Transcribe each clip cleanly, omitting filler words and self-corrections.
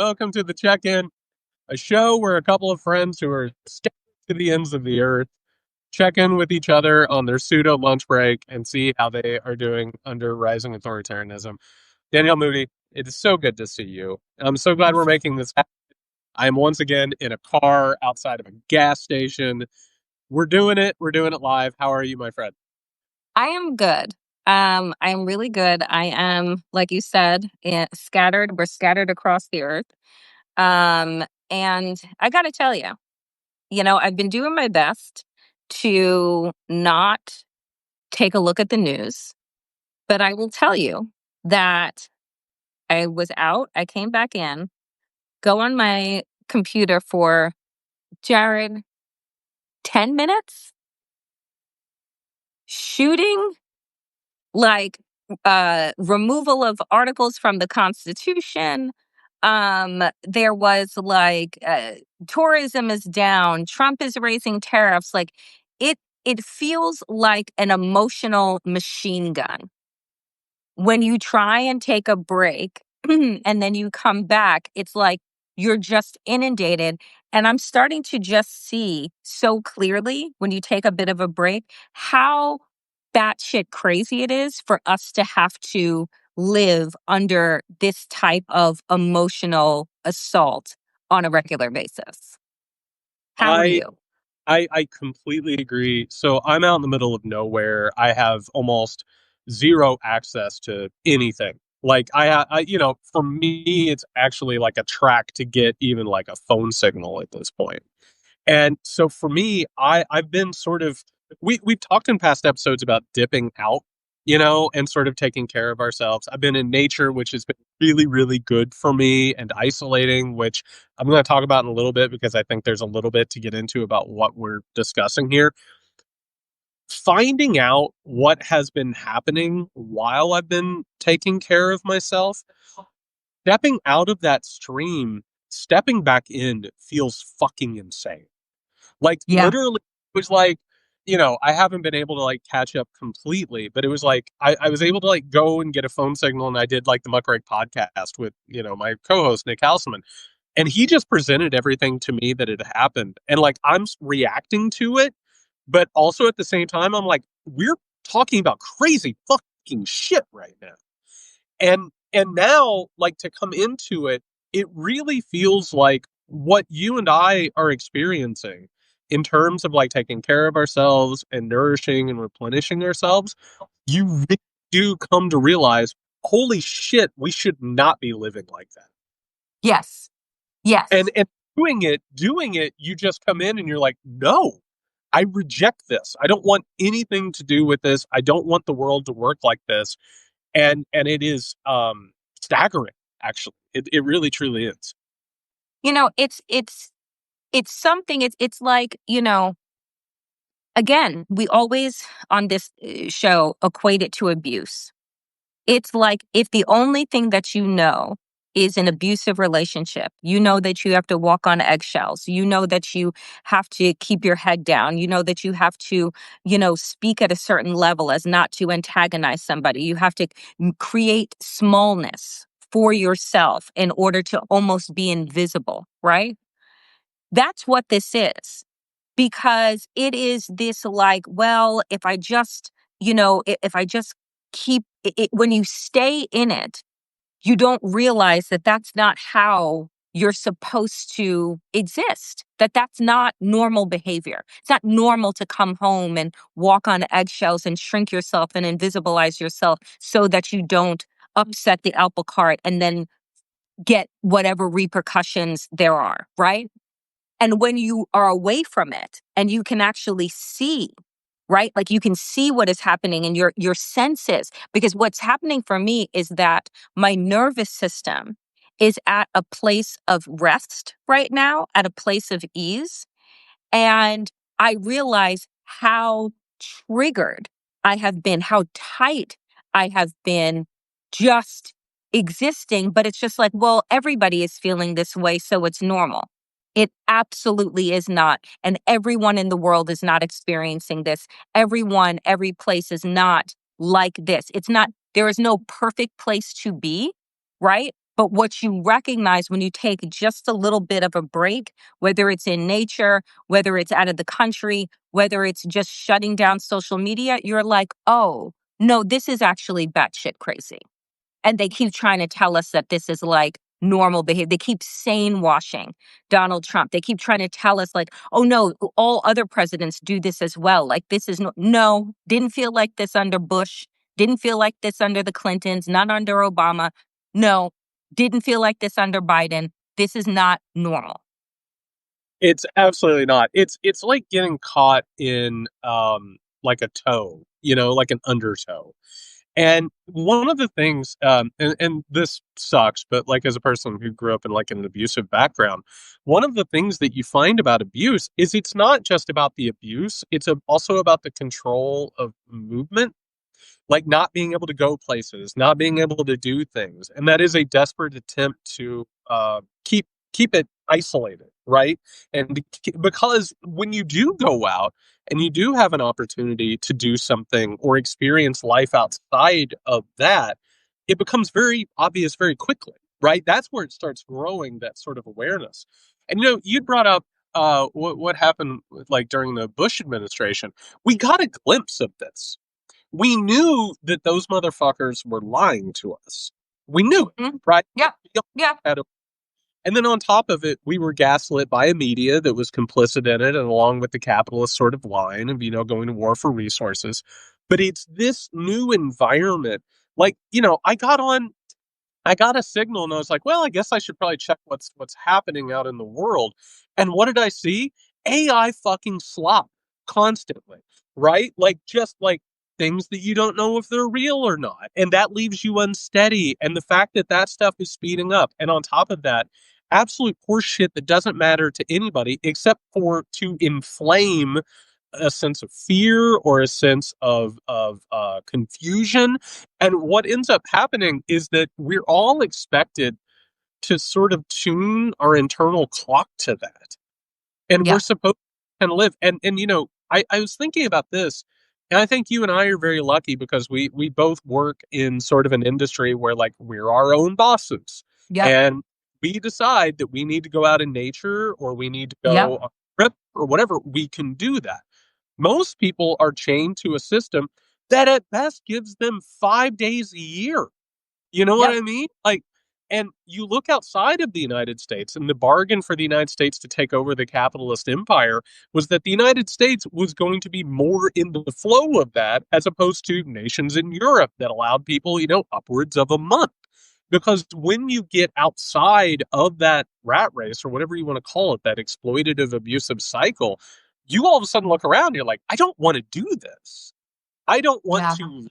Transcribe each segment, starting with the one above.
Welcome to the check-in, a show where a couple of friends who are scattered to the ends of the earth check in with each other on their pseudo lunch break and see how they are doing under rising authoritarianism. Danielle Moody, it is so good to see you. I'm so glad we're making this happen. I am once again in a car outside of a gas station. We're doing it. We're doing it live. How are you, my friend? I am good. I am really good. I am, like you said, scattered. We're scattered across the earth. And I got to tell you, I've been doing my best to not take a look at the news, but I will tell you that I was out, I came back in, go on my computer for Jared, 10 minutes, shooting like removal of articles from the Constitution. There was like tourism is down, Trump is raising tariffs. Like it it feels like an emotional machine gun. When you try and take a break and then you come back, it's like you're just inundated. And I'm starting to just see so clearly when you take a bit of a break how batshit crazy it is for us to have to live under this type of emotional assault on a regular basis. How are I you? I completely agree. So I'm out in the middle of nowhere. I have almost zero access to anything. Like for me, it's actually like a track to get even like a phone signal at this point. And so for me, I've been sort of we've talked in past episodes about dipping out, and sort of taking care of ourselves. I've been in nature, which has been really, really good for me, and isolating, which I'm going to talk about in a little bit because I think there's a little bit to get into about what we're discussing here. Finding out what has been happening while I've been taking care of myself, stepping out of that stream, stepping back in feels fucking insane. Like Yeah. literally, it was like, I haven't been able to like catch up completely, but it was like I was able to like go and get a phone signal, and I did like the Muckrake podcast with my co-host Nick Hauselman, and he just presented everything to me that had happened, and like I'm reacting to it, but also at the same time I'm like, we're talking about crazy fucking shit right now, and now like to come into it, it really feels like what you and I are experiencing in terms of like taking care of ourselves and nourishing and replenishing ourselves. You really do come to realize, holy shit, we should not be living like that. Yes. Yes. And doing it, you just come in and you're like, no, I reject this. I don't want anything to do with this. I don't want the world to work like this. And it is staggering, actually. It really truly is. It's something. It's like, again, we always on this show equate it to abuse. It's like if the only thing that you know is an abusive relationship, you know that you have to walk on eggshells, you know that you have to keep your head down, you know that you have to, speak at a certain level as not to antagonize somebody. You have to create smallness for yourself in order to almost be invisible, right? That's what this is, because it is this like, well, if I just, if I just keep it, when you stay in it, you don't realize that that's not how you're supposed to exist, that that's not normal behavior. It's not normal to come home and walk on eggshells and shrink yourself and invisibilize yourself so that you don't upset the apple cart and then get whatever repercussions there are, right? And when you are away from it and you can actually see, right? Like you can see what is happening in your senses. Because what's happening for me is that my nervous system is at a place of rest right now, at a place of ease. And I realize how triggered I have been, how tight I have been just existing. But it's just like, well, everybody is feeling this way, so it's normal. It absolutely is not. And everyone in the world is not experiencing this. Everyone, every place is not like this. It's not, there is no perfect place to be, right? But what you recognize when you take just a little bit of a break, whether it's in nature, whether it's out of the country, whether it's just shutting down social media, you're like, oh, no, this is actually batshit crazy. And they keep trying to tell us that this is like normal behavior. They keep sane washing Donald Trump. They keep trying to tell us like, oh no, all other presidents do this as well. Like this is no, didn't feel like this under Bush, didn't feel like this under the Clintons, not under Obama. No, didn't feel like this under Biden. This is not normal. It's absolutely not. It's like getting caught in like a toe, like an undertow. And one of the things, and this sucks, but like as a person who grew up in like an abusive background, one of the things that you find about abuse is it's not just about the abuse, it's also about the control of movement, like not being able to go places, not being able to do things, and that is a desperate attempt to keep it isolated, right? And because when you do go out and you do have an opportunity to do something or experience life outside of that, it becomes very obvious very quickly, right? That's where it starts growing that sort of awareness. And you brought up what happened like during the Bush administration. We got a glimpse of this. We knew that those motherfuckers were lying to us. We knew it, Mhm. right? Yeah. Yeah. And then on top of it, we were gaslit by a media that was complicit in it, and along with the capitalist sort of line of, going to war for resources. But it's this new environment. Like, I got a signal and I was like, well, I guess I should probably check what's happening out in the world. And what did I see? AI fucking slop constantly, right? Like just like things that you don't know if they're real or not. And that leaves you unsteady. And the fact that that stuff is speeding up. And on top of that, absolute horse shit that doesn't matter to anybody except for to inflame a sense of fear or a sense of confusion. And what ends up happening is that we're all expected to sort of tune our internal clock to that, and we're Yeah. supposed to kind of live. And I was thinking about this, and I think you and I are very lucky because we both work in sort of an industry where like we're our own bosses, Yep. and we decide that we need to go out in nature or we need to Yep. go on a trip or whatever. We can do that. Most people are chained to a system that at best gives them 5 days a year. You know what Yep. I mean? Like, and you look outside of the United States, and the bargain for the United States to take over the capitalist empire was that the United States was going to be more in the flow of that, as opposed to nations in Europe that allowed people, upwards of a month. Because when you get outside of that rat race, or whatever you want to call it, that exploitative, abusive cycle, you all of a sudden look around and you're like, I don't want to do this. I don't want Yeah. to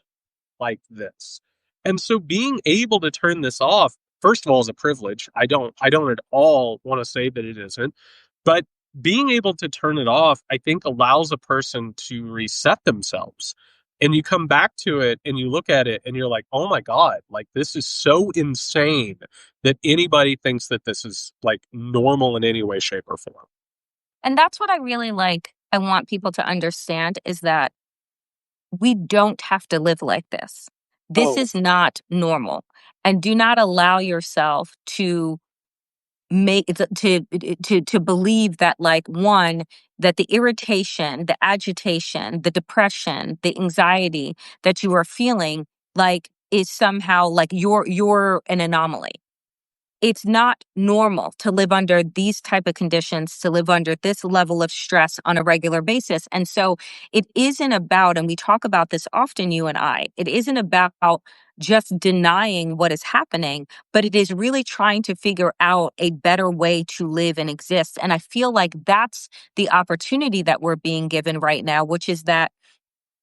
like this. And so being able to turn this off, first of all, is a privilege. I don't at all want to say that it isn't. But being able to turn it off, I think allows a person to reset themselves. And you come back to it and you look at it and you're like, oh my God, like this is so insane that anybody thinks that this is like normal in any way, shape, or form. And that's what I really like. I want people to understand is that we don't have to live like this. This Oh, is not normal. And do not allow yourself to make to believe that like one that the irritation, the agitation, the depression, the anxiety that you are feeling like is somehow like you're an anomaly. It's not normal to live under these type of conditions, to live under this level of stress on a regular basis. And so it isn't about, and we talk about this often, you and I, it isn't about just denying what is happening, but it is really trying to figure out a better way to live and exist. And I feel like that's the opportunity that we're being given right now, which is that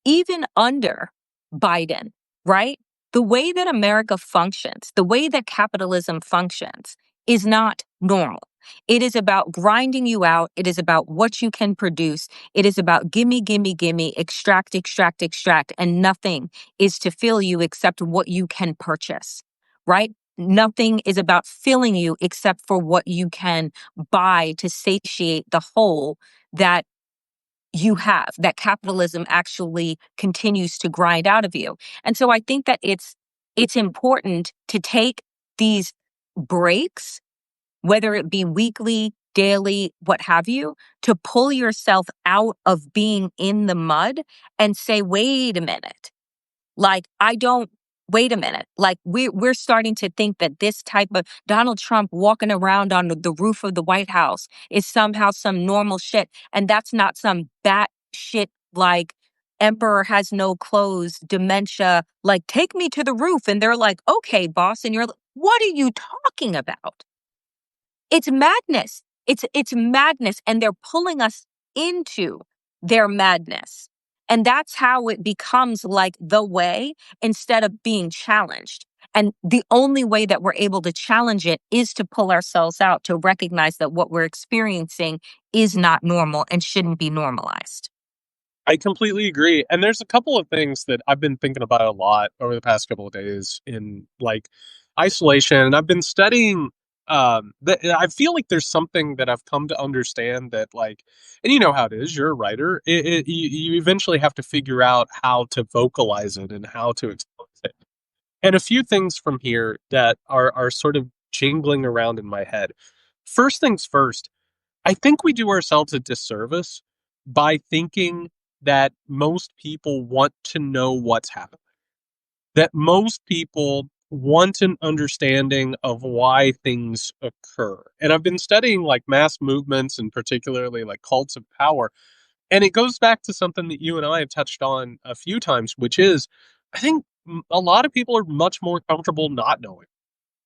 even under Biden, right? The way that America functions, the way that capitalism functions is not normal. It is about grinding you out. It is about what you can produce. It is about gimme, gimme, gimme, extract, extract, extract. And nothing is to fill you except what you can purchase, right? Nothing is about filling you except for what you can buy to satiate the hole that you have, that capitalism actually continues to grind out of you. And so I think that it's important to take these breaks, whether it be weekly, daily, what have you, to pull yourself out of being in the mud and say, wait a minute. Like, wait a minute. Like, we're starting to think that this type of Donald Trump walking around on the roof of the White House is somehow some normal shit. And that's not some bat shit like emperor has no clothes, dementia, like, take me to the roof. And they're like, okay, boss. And you're like, what are you talking about? It's madness. It's madness, and they're pulling us into their madness. And that's how it becomes like the way instead of being challenged. And the only way that we're able to challenge it is to pull ourselves out, to recognize that what we're experiencing is not normal and shouldn't be normalized. I completely agree. And there's a couple of things that I've been thinking about a lot over the past couple of days in like isolation. And I've been studying that I feel like there's something that I've come to understand that like, and you know how it is, you're a writer. You eventually have to figure out how to vocalize it and how to express it. And a few things from here that are sort of jingling around in my head. First things first, I think we do ourselves a disservice by thinking that most people want to know what's happening, that most people want an understanding of why things occur. And I've been studying like mass movements and particularly like cults of power. And it goes back to something that you and I have touched on a few times, which is I think a lot of people are much more comfortable not knowing.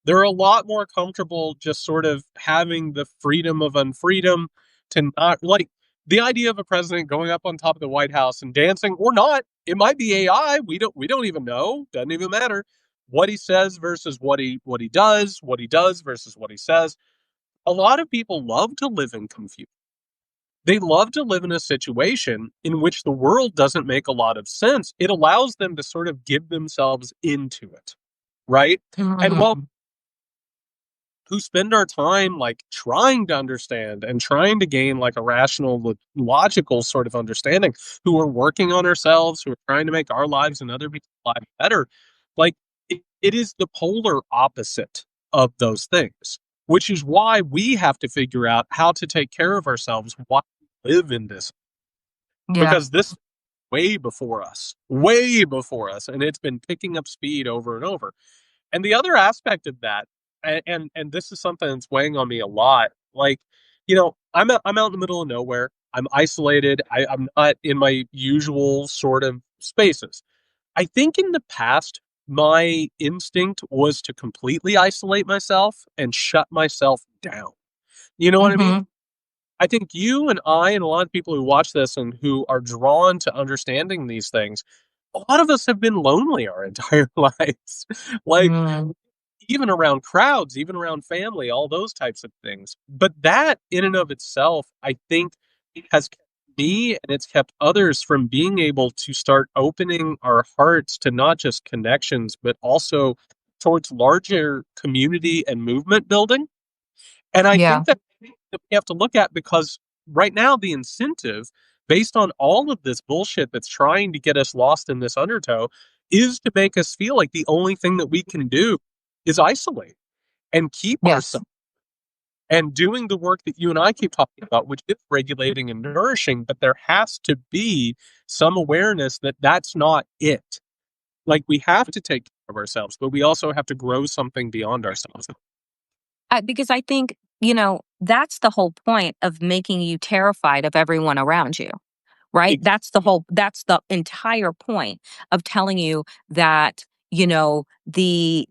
They're a lot more comfortable just sort of having the freedom of unfreedom to not like the idea of a president going up on top of the White House and dancing or not. It might be AI. We don't even know. Doesn't even matter what he says versus what he does versus what he says. A lot of people love to live in confusion. They love to live in a situation in which the world doesn't make a lot of sense. It allows them to sort of give themselves into it, right? And while Mhm. who spend our time like trying to understand and trying to gain like a rational logical sort of understanding, who are working on ourselves, who are trying to make our lives and other people's lives better, like it is the polar opposite of those things, which is why we have to figure out how to take care of ourselves while we live in this, Yeah. because this is way before us, and it's been picking up speed over and over. And the other aspect of that, and this is something that's weighing on me a lot. Like, I'm out in the middle of nowhere. I'm isolated. I'm not in my usual sort of spaces. I think in the past, my instinct was to completely isolate myself and shut myself down. You know what I mean? Mhm. I think you and I and a lot of people who watch this and who are drawn to understanding these things, a lot of us have been lonely our entire lives. Like, Mm. even around crowds, even around family, all those types of things. But that in and of itself, I think, has kept me and it's kept others from being able to start opening our hearts to not just connections, but also towards larger community and movement building. And I Yeah. think that we have to look at, because right now the incentive, based on all of this bullshit that's trying to get us lost in this undertow, is to make us feel like the only thing that we can do is isolate and keep Yes. ourselves and doing the work that you and I keep talking about, which is regulating and nourishing. But there has to be some awareness that that's not it. Like, we have to take care of ourselves, but we also have to grow something beyond ourselves. Because I think, that's the whole point of making you terrified of everyone around you. Right? Ex- That's the entire point of telling you that, the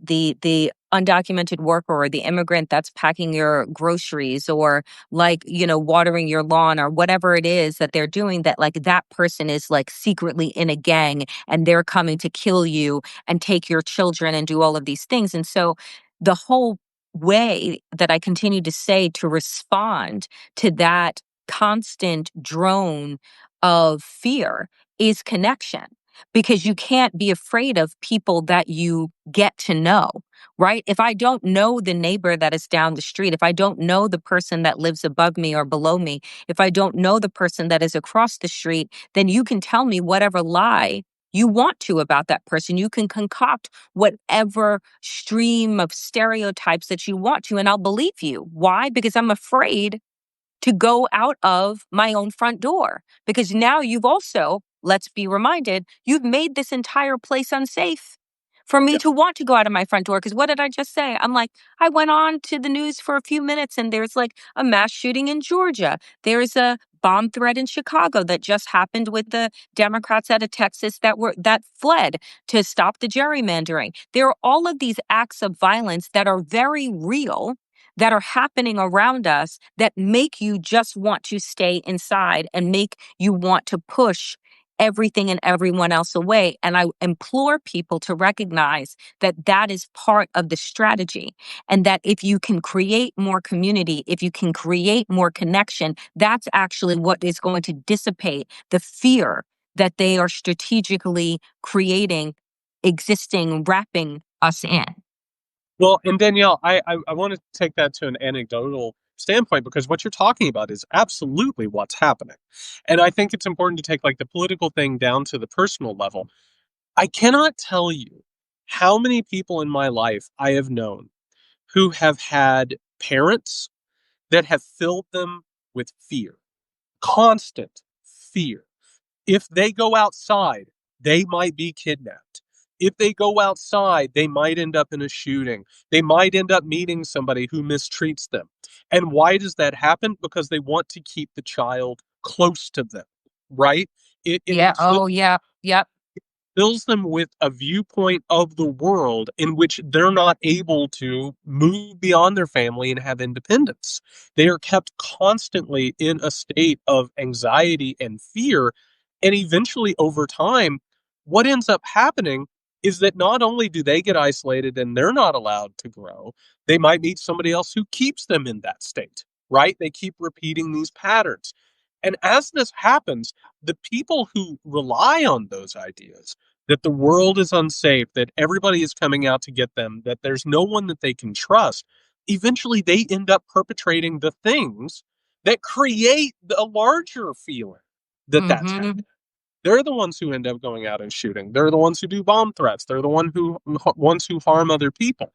undocumented worker or the immigrant that's packing your groceries or like, watering your lawn or whatever it is that they're doing, that like that person is like secretly in a gang and they're coming to kill you and take your children and do all of these things. And so the whole way that I continue to say to respond to that constant drone of fear is connection, because you can't be afraid of people that you get to know, right? If I don't know the neighbor that is down the street, if I don't know the person that lives above me or below me, if I don't know the person that is across the street, then you can tell me whatever lie you want to about that person. You can concoct whatever stream of stereotypes that you want to, and I'll believe you. Why? Because I'm afraid to go out of my own front door. Because now you've also, let's be reminded, you've made this entire place unsafe for me Yeah. to want to go out of my front door. Because what did I just say? I'm like, I went on to the news for a few minutes and there's like a mass shooting in Georgia. There's a bomb threat in Chicago that just happened with the Democrats out of Texas that fled to stop the gerrymandering. There are all of these acts of violence that are very real, that are happening around us, that make you just want to stay inside and make you want to push everything and everyone else away. And I implore people to recognize that that is part of the strategy, and that if you can create more community, if you can create more connection, that's actually what is going to dissipate the fear that they are strategically creating, existing, wrapping us in. Well, and Danielle, I want to take that to an anecdotal standpoint because what you're talking about is absolutely what's happening. And I think it's important to take like the political thing down to the personal level. I cannot tell you how many people in my life I have known who have had parents that have filled them with fear, constant fear. If they go outside, they might be kidnapped. If they go outside, they might end up in a shooting. They might end up meeting somebody who mistreats them. And why does that happen? Because they want to keep the child close to them, right? It Yeah. instills Oh, yeah. Yep. fills them with a viewpoint of the world in which they're not able to move beyond their family and have independence. They are kept constantly in a state of anxiety and fear. And eventually, over time, what ends up happening is that not only do they get isolated and they're not allowed to grow, they might meet somebody else who keeps them in that state, right? They keep repeating these patterns. And as this happens, the people who rely on those ideas, that the world is unsafe, that everybody is coming out to get them, that there's no one that they can trust, eventually they end up perpetrating the things that create a larger feeling that that's Hmm. happening. They're the ones who end up going out and shooting. They're the ones who do bomb threats. They're the ones who harm other people.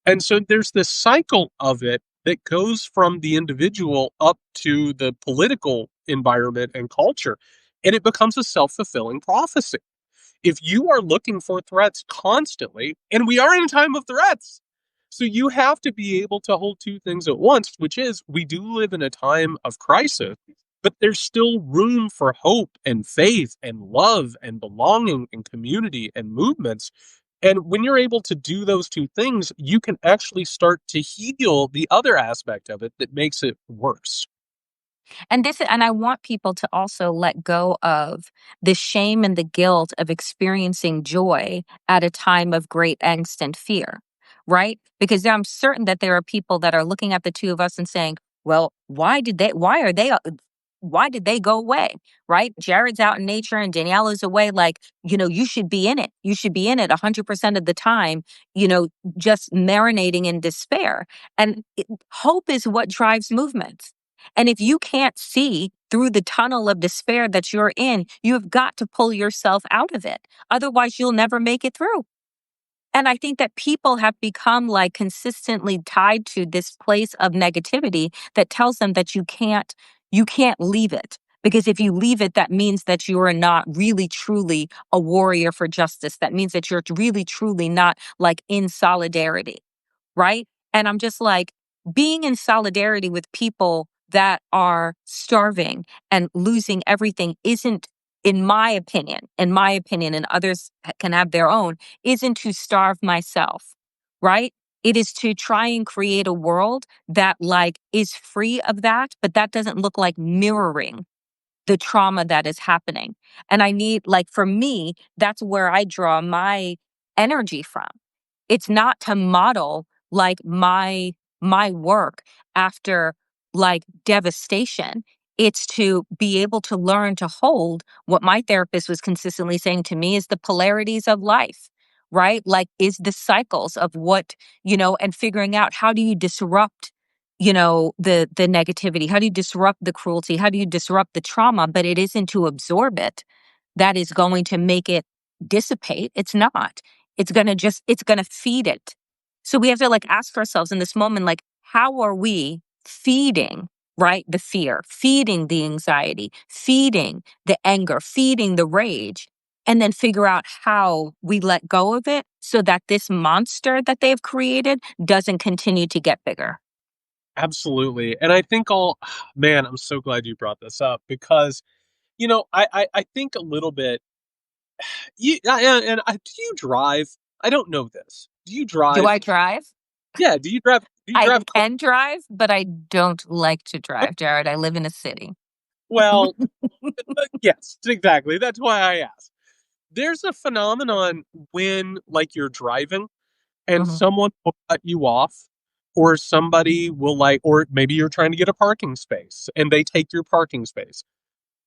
And so there's this cycle of it that goes from the individual up to the political environment and culture, and it becomes a self-fulfilling prophecy. If you are looking for threats constantly, and we are in a time of threats, so you have to be able to hold two things at once, which is we do live in a time of crisis, but there's still room for hope and faith and love and belonging and community and movements. And when you're able to do those two things, you can actually start to heal the other aspect of it that makes it worse. And I want people to also let go of the shame and the guilt of experiencing joy at a time of great angst and fear, right? Because I'm certain that there are people that are looking at the two of us and saying, well, why did they go away? Right? Jared's out in nature and Danielle is away. Like, you should be in it. You should be in it 100% of the time, just marinating in despair. And hope is what drives movements. And if you can't see through the tunnel of despair that you're in, you have got to pull yourself out of it. Otherwise, you'll never make it through. And I think that people have become like consistently tied to this place of negativity that tells them that you can't leave it. Because if you leave it, that means that you are not really truly a warrior for justice. That means that you're really truly not like in solidarity, right? And I'm just like, being in solidarity with people that are starving and losing everything isn't, in my opinion, and others can have their own, isn't to starve myself, right? It is to try and create a world that like is free of that, but that doesn't look like mirroring the trauma that is happening. And I need, like, for me, that's where I draw my energy from. It's not to model like my work after like devastation. It's to be able to learn to hold what my therapist was consistently saying to me is the polarities of life, right? Like, is the cycles of what, and figuring out how do you disrupt, the negativity? How do you disrupt the cruelty? How do you disrupt the trauma? But it isn't to absorb it that is going to make it dissipate. It's not. It's going to feed it. So we have to like ask ourselves in this moment, like, how are we feeding, right? The fear, feeding the anxiety, feeding the anger, feeding the rage, and then figure out how we let go of it so that this monster that they've created doesn't continue to get bigger. Absolutely. And I think all man, I'm so glad you brought this up because, I think a little bit do you drive? I don't know this. Do you Do drive? I drive? Yeah, do you I drive car? can drive, but I don't like to drive, Jared. I live in a city. Well, yes, exactly. That's why I asked. There's a phenomenon when like you're driving and Mhm. someone will cut you off or somebody will like or maybe you're trying to get a parking space and they take your parking space.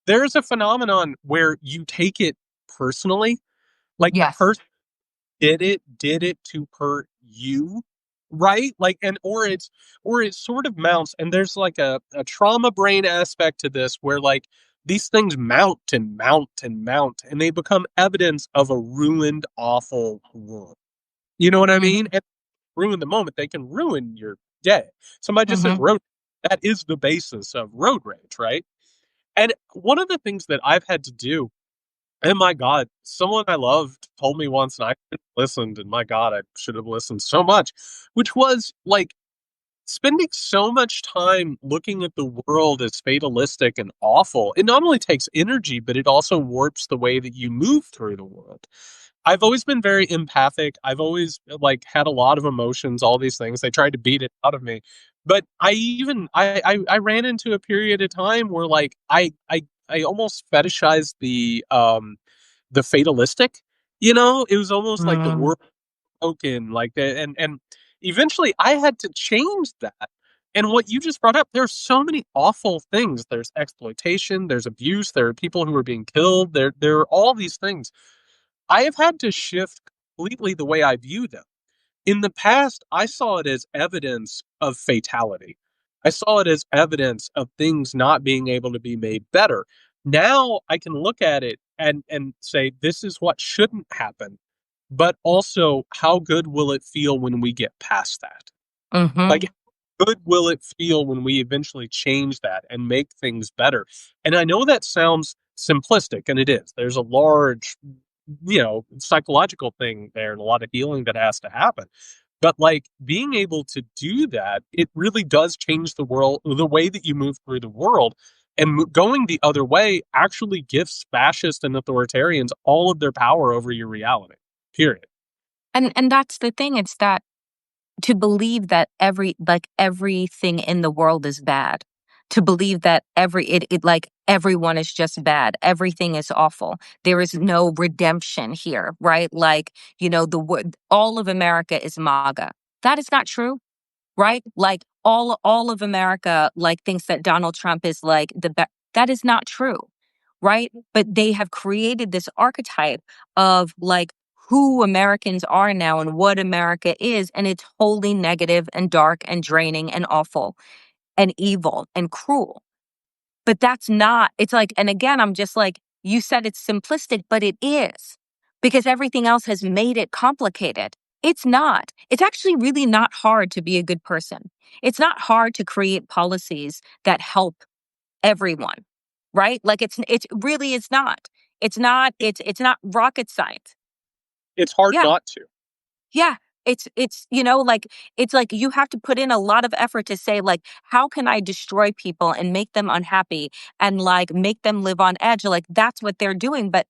There's a phenomenon where you take it personally, like the Yes. person did it to hurt you, right? Like and or it sort of mounts and there's like a trauma brain aspect to this where like these things mount and mount and mount and they become evidence of a ruined awful world. You know what I mean? Mhm. And ruin the moment, they can ruin your day. Somebody just said Mhm. road, that is the basis of road rage, right? And one of the things that I've had to do, and my God, someone I loved told me once, and I listened, and my God, I should have listened so much, which was like spending so much time looking at the world as fatalistic and awful. It not only takes energy, but it also warps the way that you move through the world. I've always been very empathic. I've always like had a lot of emotions, all these things. They tried to beat it out of me. But I ran into a period of time where like I almost fetishized the fatalistic. It was almost like the Mm. world broken, like and eventually I had to change that. And what you just brought up, there's so many awful things. There's exploitation, there's abuse, there are people who are being killed, there are all these things. I have had to shift completely the way I view them. In the past, I saw it as evidence of fatality. I saw it as evidence of things not being able to be made better. Now I can look at it and say, this is what shouldn't happen. But also, how good will it feel when we get past that? Like, Mhm. how good will it feel when we eventually change that and make things better? And I know that sounds simplistic, and it is. There's a large, psychological thing there and a lot of healing that has to happen. But like being able to do that, it really does change the world, the way that you move through the world. And going the other way actually gives fascists and authoritarians all of their power over your reality. Period. And that's the thing. It's that to believe that everything in the world is bad. To believe that it like everyone is just bad. Everything is awful. There is no redemption here, right? Like, all of America is MAGA. That is not true, right? Like all of America like thinks that Donald Trump is like the best. That is not true, right? But they have created this archetype of like who Americans are now and what America is, and it's wholly negative and dark and draining and awful and evil and cruel. But that's not, it's like, and again, I'm just like, you said it's simplistic, but it is because everything else has made it complicated. It's not. It's actually really not hard to be a good person. It's not hard to create policies that help everyone, right? Like it's really is not. It's not rocket science. It's hard Yeah. not to. Yeah. Like it's like you have to put in a lot of effort to say like how can I destroy people and make them unhappy and like make them live on edge? Like that's what they're doing, but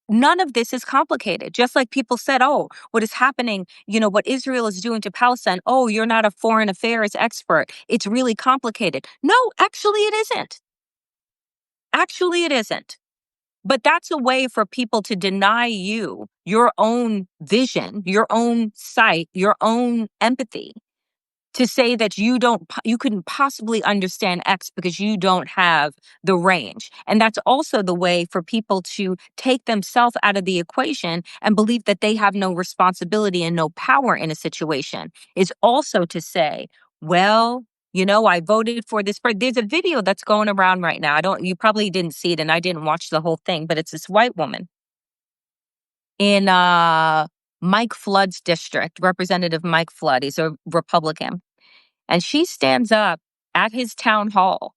none of this is complicated. Just like people said, "Oh, what is happening, what Israel is doing to Palestine, oh, you're not a foreign affairs expert. It's really complicated." No, actually it isn't. Actually it isn't. But that's a way for people to deny you your own vision, your own sight, your own empathy to say that you couldn't possibly understand X because you don't have the range. And that's also the way for people to take themselves out of the equation and believe that they have no responsibility and no power in a situation is also to say, well, I voted for this person. There's a video that's going around right now. You probably didn't see it and I didn't watch the whole thing, but it's this white woman in Mike Flood's district, Representative Mike Flood. He's a Republican. And she stands up at his town hall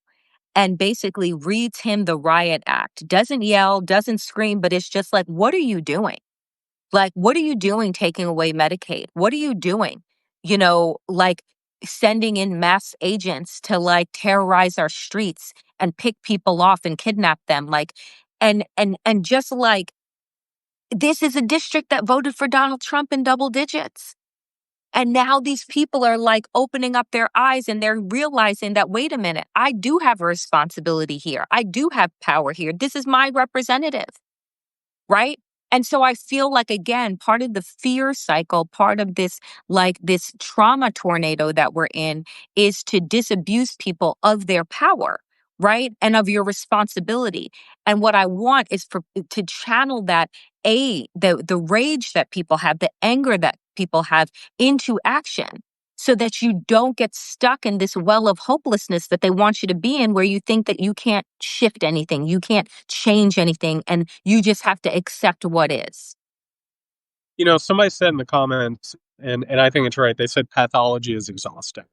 and basically reads him the riot act. Doesn't yell, doesn't scream, but it's just like, what are you doing? Like, what are you doing taking away Medicaid? What are you doing? Like sending in mass agents to like terrorize our streets and pick people off and kidnap them. Like, and just like, this is a district that voted for Donald Trump in double digits. And now these people are like opening up their eyes and they're realizing that, wait a minute, I do have a responsibility here. I do have power here. This is my representative. Right? And so I feel like, again, part of the fear cycle, part of this, like this trauma tornado that we're in, is to disabuse people of their power, right? And of your responsibility. And what I want is to channel that, the rage that people have, the anger that people have, into action, so that you don't get stuck in this well of hopelessness that they want you to be in, where you think that you can't shift anything, you can't change anything, and you just have to accept what is. Somebody said in the comments, and I think it's right, they said pathology is exhausting.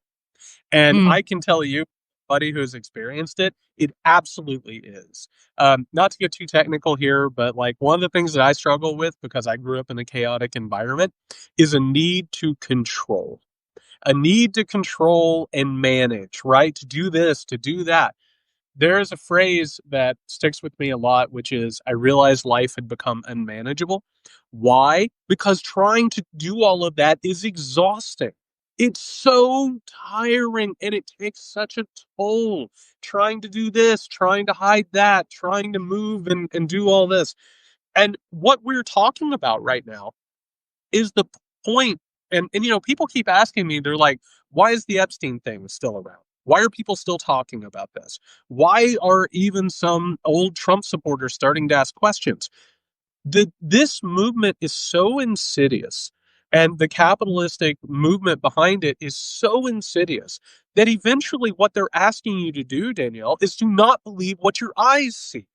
And Mm, I can tell you, buddy who's experienced it, it absolutely is. Not to get too technical here, but like one of the things that I struggle with because I grew up in a chaotic environment is a need to control. A need to control and manage, right? To do this, to do that. There is a phrase that sticks with me a lot, which is I realized life had become unmanageable. Why? Because trying to do all of that is exhausting. It's so tiring and it takes such a toll trying to do this, trying to hide that, trying to move and do all this. And what we're talking about right now is the point. And people keep asking me, they're like, why is the Epstein thing still around? Why are people still talking about this? Why are even some old Trump supporters starting to ask questions? This movement is so insidious, and the capitalistic movement behind it is so insidious that eventually what they're asking you to do, Danielle, is to not believe what your eyes see.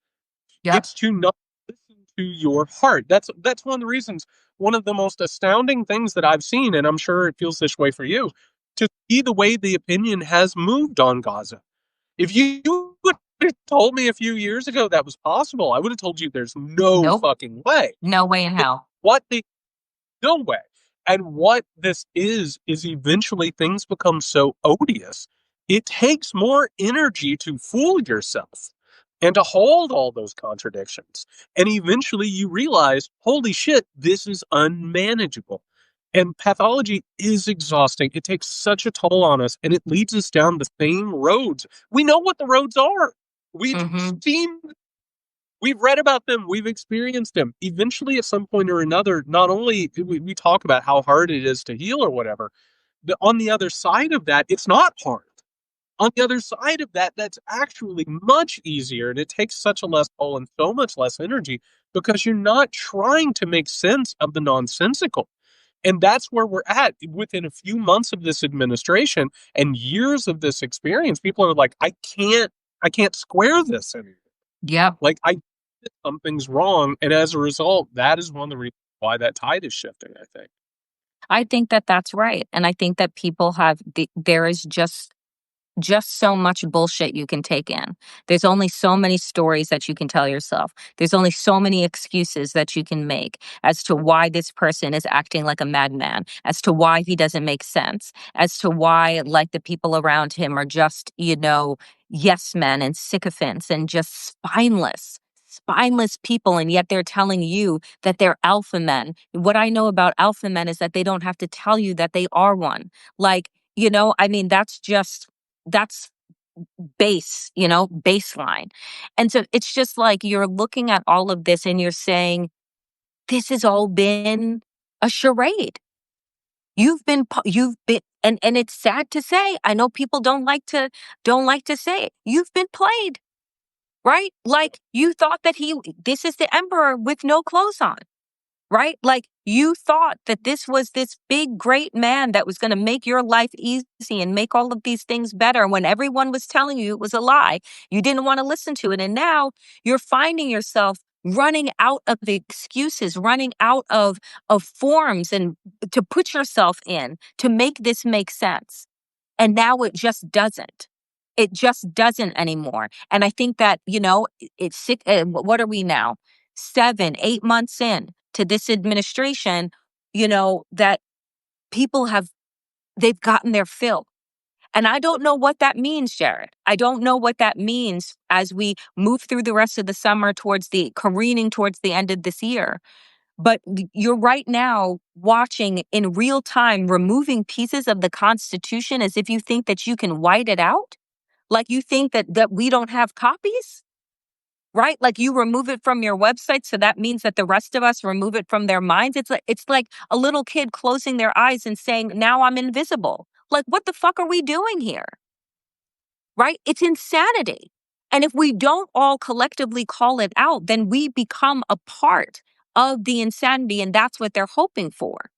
yep. It's to not listen to your heart. That's one of the reasons, one of the most astounding things that I've seen, and I'm sure it feels this way for you, to see the way the opinion has moved on Gaza. If you would have told me a few years ago that was possible, I would have told you there's no Nope. fucking way. No way in But hell. what they no way. And what this is eventually things become so odious. It takes more energy to fool yourself and to hold all those contradictions. And eventually you realize, holy shit, this is unmanageable. And pathology is exhausting. It takes such a toll on us and it leads us down the same roads. We know what the roads are. We've Mm-hmm. seen We've read about them, we've experienced them. Eventually, at some point or another, not only do we talk about how hard it is to heal or whatever, on the other side of that, it's not hard. On the other side of that, that's actually much easier, and it takes such a less toll and so much less energy because you're not trying to make sense of the nonsensical. And that's where we're at within a few months of this administration and years of this experience. People are like, I can't square this anymore. Yep. Like something's wrong, and as a result, that is one of the reasons why that tide is shifting, I think. I think that that's right. And I think that people there is just so much bullshit you can take in. There's only so many stories that you can tell yourself. There's only so many excuses that you can make as to why this person is acting like a madman, as to why he doesn't make sense, as to why, like, the people around him are just, yes men and sycophants and just spineless people, and yet they're telling you that they're alpha men. What I know about alpha men is that they don't have to tell you that they are one. Like, I mean, that's baseline. And so it's just like you're looking at all of this and you're saying, this has all been a charade. And it's sad to say. I know people don't like to say it. You've been played, right? Like you thought that this is the emperor with no clothes on. Right? Like you thought that this was this big, great man that was going to make your life easy and make all of these things better. When everyone was telling you it was a lie, you didn't want to listen to it. And now you're finding yourself running out of excuses, running out of forms and to put yourself in to make this make sense. And now it just doesn't. It just doesn't anymore. And I think that, it's sick. What are we now? 7, 8 months in to this administration, that people they've gotten their fill. And I don't know what that means, Jared. I don't know what that means as we move through the rest of the summer careening towards the end of this year. But you're right now watching in real time, removing pieces of the Constitution as if you think that you can white it out. Like you think that we don't have copies, right? Like you remove it from your website. So that means that the rest of us remove it from their minds. It's like a little kid closing their eyes and saying, now I'm invisible. Like, what the fuck are we doing here? Right? It's insanity. And if we don't all collectively call it out, then we become a part of the insanity. And that's what they're hoping for.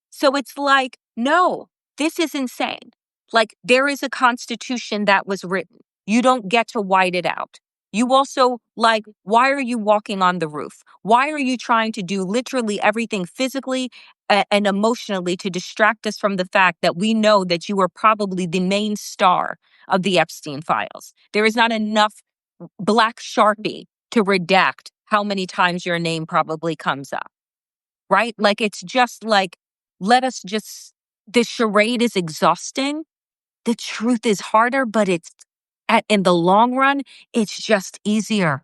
So it's like, no, this is insane. Like, there is a constitution that was written. You don't get to white it out. You also, like, why are you walking on the roof? Why are you trying to do literally everything physically and emotionally to distract us from the fact that we know that you are probably the main star of the Epstein files? There is not enough black Sharpie to redact how many times your name probably comes up, right? Like, it's just like, the charade is exhausting. The truth is harder, but in the long run, it's just easier.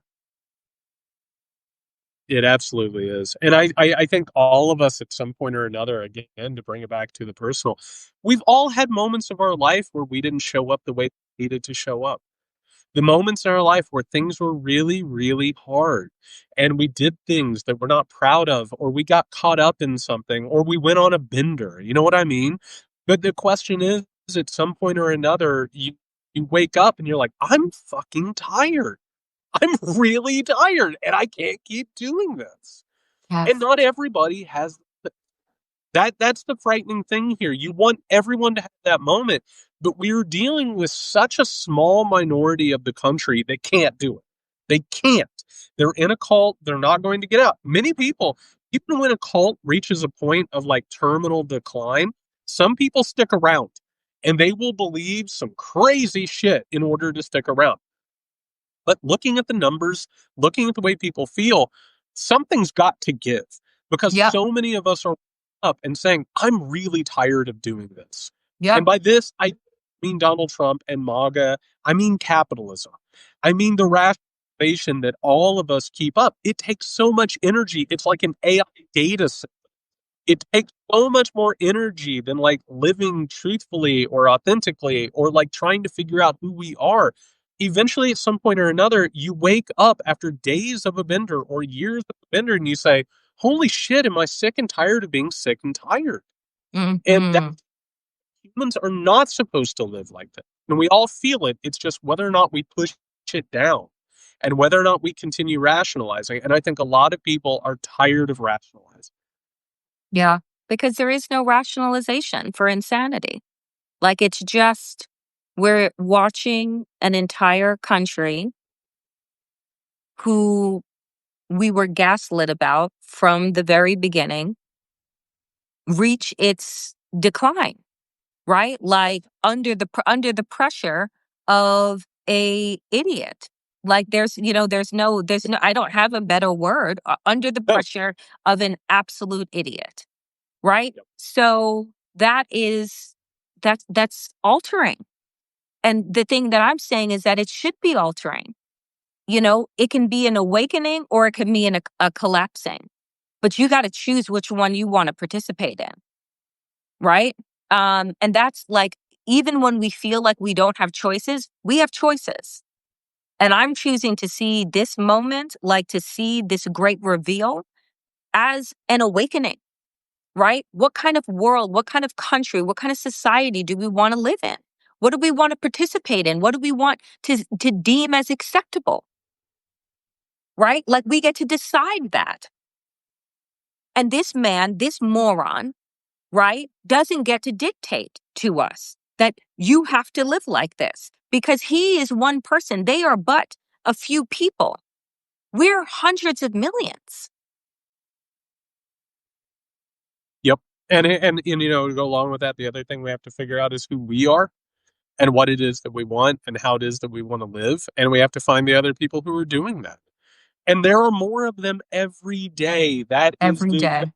It absolutely is. And I think all of us at some point or another, again, to bring it back to the personal, we've all had moments of our life where we didn't show up the way we needed to show up. The moments in our life where things were really, really hard and we did things that we're not proud of, or we got caught up in something, or we went on a bender. You know what I mean? But the question is, at some point or another, you wake up and you're like, I'm fucking tired. I'm really tired and I can't keep doing this. And Yes. not everybody has that's the frightening thing here. You want everyone to have that moment, but we're dealing with such a small minority of the country that can't do it. They can't. They're in a cult. They're not going to get out. Many people, even when a cult reaches a point of like terminal decline, some people stick around and they will believe some crazy shit in order to stick around. But looking at the numbers, looking at the way people feel, something's got to give because Yep. so many of us are up and saying, I'm really tired of doing this. Yep. And by this, I mean Donald Trump and MAGA. I mean capitalism. I mean the rationalization that all of us keep up. It takes so much energy. It's like an AI data set. It takes so much more energy than like living truthfully or authentically or like trying to figure out who we are. Eventually, at some point or another, you wake up after days of a bender or years of a bender and you say, holy shit, am I sick and tired of being sick and tired? And that Hmm. humans are not supposed to live like that. And we all feel it. It's just whether or not we push it down and whether or not we continue rationalizing. And I think a lot of people are tired of rationalizing. Yeah. Because there is no rationalization for insanity. Like, it's just, we're watching an entire country who we were gaslit about from the very beginning reach its decline, right? Like, under the pressure of a idiot. Like, there's no, I don't have a better word, under the No. pressure of an absolute idiot, right? Yep. So that's altering. And the thing that I'm saying is that it should be altering. It can be an awakening or it can be a collapsing, but you got to choose which one you want to participate in, right? And that's like, even when we feel like we don't have choices, we have choices. And I'm choosing to see this moment, like to see this great reveal as an awakening, right? What kind of world, what kind of country, what kind of society do we want to live in? What do we want to participate in? What do we want to deem as acceptable, right? Like, we get to decide that. And this man, this moron, right, doesn't get to dictate to us that you have to live like this because he is one person. They are but a few people, We're hundreds of millions. Yep. And to go along with that, the other thing we have to figure out is who we are and what it is that we want and how it is that we want to live. And we have to find the other people who are doing that. And there are more of them every day. Every day.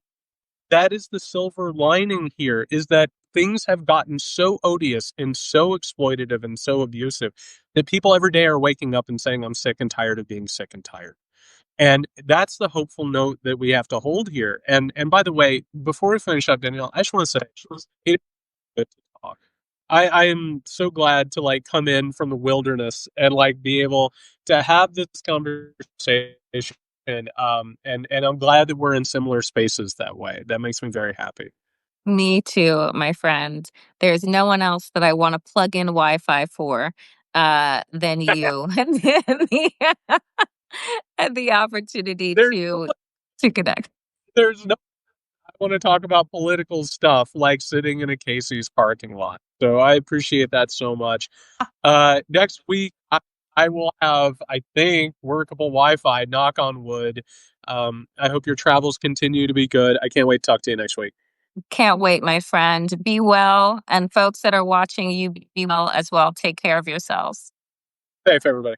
That is the silver lining here, is that things have gotten so odious and so exploitative and so abusive that people every day are waking up and saying, I'm sick and tired of being sick and tired. And that's the hopeful note that we have to hold here. And by the way, before we finish up, Danielle, I just want to say it's good to talk. I am so glad to like come in from the wilderness and like be able to have this conversation. And I'm glad that we're in similar spaces that way. That makes me very happy. Me too, my friend. There's no one else that I want to plug in Wi-Fi for than you. And the opportunity There's to connect. there's no I want to talk about political stuff like sitting in a Casey's parking lot. So I appreciate that so much. Next week I will have, I think, workable Wi-Fi, knock on wood. I hope your travels continue to be good. I can't wait to talk to you next week. Can't wait, my friend. Be well. And folks that are watching, you be well as well. Take care of yourselves. Safe, everybody.